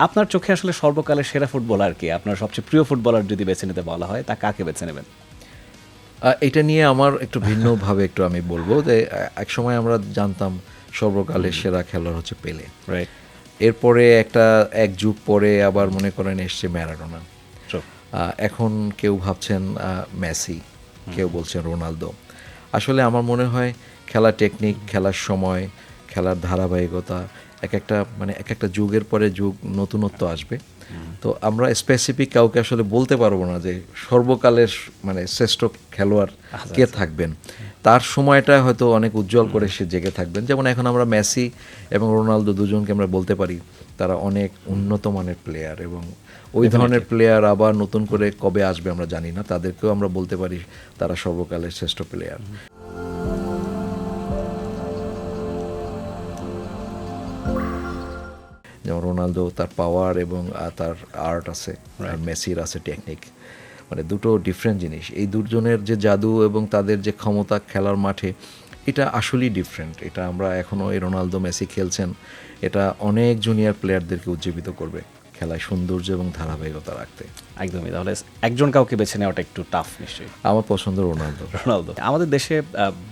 আপনার চোখে আসলে সর্বকালের সেরা ফুটবলার কি? আপনার সবচেয়ে প্রিয় ফুটবলার যদি বেছে নিতে বলা হয়, তা কাকে বেছে নেবেন? এটা নিয়ে আমার একটু ভিন্নভাবে একটু আমি বলবো যে একসময় আমরা জানতাম সর্বকালের সেরা খেলোয়াড় হচ্ছে পেলে। রাইট। এরপরে এক যুগ পরে আবার মনে করেন এসছে ম্যারাডোনা। এখন কেউ ভাবছেন মেসি, কেউ বলছেন রোনালদো। আসলে আমার মনে হয় খেলার টেকনিক, খেলার সময়, খেলার ধারাবাহিকতা এক একটা যুগের পরে যুগ নতুনত্ব আসবে। তো আমরা স্পেসিফিক কাউকে আসলে বলতে পারবো না যে সর্বকালের শ্রেষ্ঠ খেলোয়াড় কে থাকবেন। তার সময়টা হয়তো অনেক উজ্জ্বল করে সে জেগে থাকবেন। যেমন এখন আমরা মেসি এবং রোনালদো দুজনকে আমরা বলতে পারি তারা অনেক উন্নত মানের প্লেয়ার, এবং ওই ধরনের প্লেয়ার আবার নতুন করে কবে আসবে আমরা জানি না। তাদেরকেও আমরা বলতে পারি তারা সর্বকালের শ্রেষ্ঠ প্লেয়ার। যেমন রোনালদো তার পাওয়ার এবং তার আর্ট আছে, আর মেসির আছে টেকনিক, দুটো ডিফারেন্ট জিনিস। এই দুজনের যে জাদু এবং তাদের যে ক্ষমতা খেলার মাঠে, এটা আসলেই ডিফারেন্ট। এটা আমরা এখনও এই রোনালদো মেসি খেলছেন, এটা অনেক জুনিয়র প্লেয়ারদেরকে উজ্জীবিত করবে খেলায় সৌন্দর্য এবং ধারাবাহিকতা রাখতে। একদমই। তাহলে একজন কাউকে বেছে নেওয়াটা একটু টাফ নিশ্চয়ই। আমার পছন্দ রোনালদো। আমাদের দেশে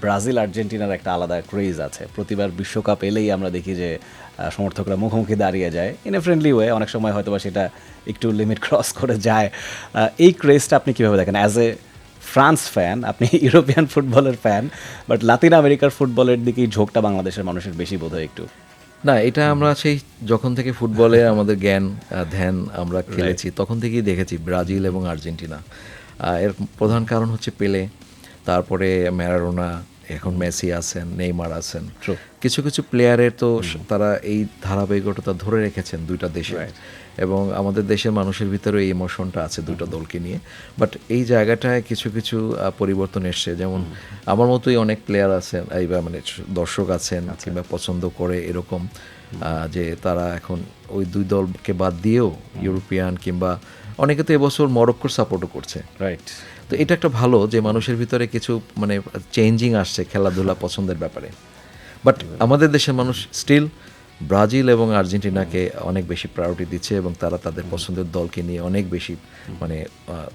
ব্রাজিল আর্জেন্টিনার একটা আলাদা ক্রেজ আছে। প্রতিবার বিশ্বকাপ এলেই আমরা দেখি যে সমর্থকরা মুখোমুখি দাঁড়িয়ে যায় ইন এ ফ্রেন্ডলি ওয়ে। অনেক সময় হয়তো বা সেটা একটু লিমিট ক্রস করে যায়। এই ক্রেজটা আপনি কীভাবে দেখেন অ্যাজ এ ফ্রান্স ফ্যান? আপনি ইউরোপিয়ান ফুটবলের ফ্যান, বাট লাতিন আমেরিকার ফুটবলের দিকেই ঝোঁকটা বাংলাদেশের মানুষের বেশি বোধ হয় একটু। না, এটা আমরা সেই যখন থেকে ফুটবলে আমাদের ধ্যান আমরা খেলেছি তখন থেকেই দেখেছি ব্রাজিল এবং আর্জেন্টিনা। এর প্রধান কারণ হচ্ছে পেলে, তারপরে ম্যারাডোনা, এখন মেসি আছেন, নেইমার আছেন। কিছু কিছু প্লেয়ারের তো তারা এই ধারাবাহিকতা ধরে রেখেছেন দুইটা দেশে, এবং আমাদের দেশের মানুষের ভিতরে এই ইমোশনটা আছে দুটো দলকে নিয়ে। বাট এই জায়গাটায় কিছু কিছু পরিবর্তন এসছে। যেমন আমার মতোই অনেক প্লেয়ার আছেন, দর্শক আছেন কিংবা পছন্দ করে এরকম যে তারা এখন ওই দুই দলকে বাদ দিয়েও ইউরোপিয়ান কিংবা অনেকে তো এবছর মরক্কোর সাপোর্টও করছে। রাইট। তো এটা একটা ভালো যে মানুষের ভিতরে কিছু চেঞ্জিং আসছে খেলাধুলা পছন্দের ব্যাপারে। বাট আমাদের দেশের মানুষ স্টিল ব্রাজিল এবং আর্জেন্টিনাকে অনেক বেশি প্রায়োরিটি দিচ্ছে, এবং তারা তাদের পছন্দের দলকে নিয়ে অনেক বেশি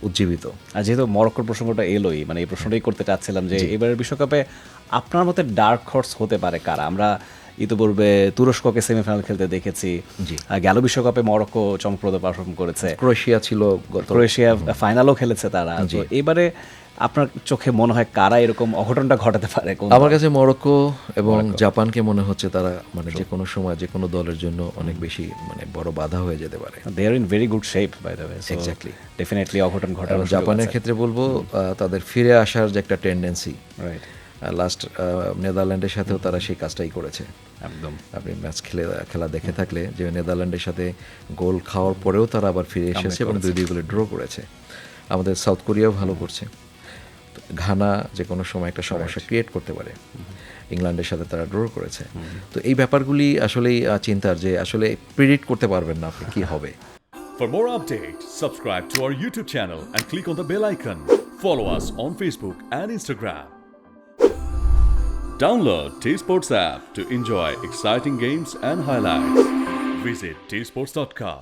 উজ্জীবিত। আর যেহেতু মরক্কোর প্রসঙ্গটা এলোই, এই প্রশ্নটাই করতে চাচ্ছিলাম যে এবারের বিশ্বকাপে আপনার মতে ডার্ক হর্স হতে পারে কারা? আমরা ইতিপূর্বে তুরস্ককে সেমিফাইনাল খেলতে দেখেছি, গেল বিশ্বকাপে মরক্কো চমকপ্রদ পারফর্ম করেছে, ক্রোয়েশিয়া ফাইনালও খেলেছে তারা। তো এবারে আপনার চোখে মনে হয় কারা এরকম অঘটনটা ঘটাতে পারে? আমার কাছে মরক্কো এবং জাপানকে মনে হচ্ছে তারা যে কোনো সময় যে কোনো দলের জন্য অনেক বেশি বড় বাধা হয়ে যেতে পারে। They are in very good shape by the way. Exactly, definitely অঘটন ঘটানো। জাপানের ক্ষেত্রে বলবো তাদের ফিরে আসার যে একটা টেন্ডেন্সি, রাইট, লাস্ট নেদারল্যান্ডের সাথেও তারা সেই কাজটাই করেছে। একদম। আপনি ম্যাচ খেলা দেখে থাকলে যে নেদারল্যান্ডের সাথে গোল খাওয়ার পরেও তারা আবার ফিরে এসেছে এবং 2-2 গোলে ড্র করেছে। আমাদের সাউথ কোরিয়াও ভালো করছে। ঘানা যে কোনো সময় একটা সমস্যা ক্রিয়েট করতে পারে। ইংল্যান্ডের সাথে তারা ড্র করেছে। তো এই ব্যাপারগুলি আসলেই চিন্তার, যে আসলে প্রিডিক্ট করতে পারবেন না আপনি কি হবে। For more updates, subscribe to our YouTube channel and click on the bell icon. Follow us on Facebook and Instagram. Download T-Sports app to enjoy exciting games and highlights. Visit tsports.com.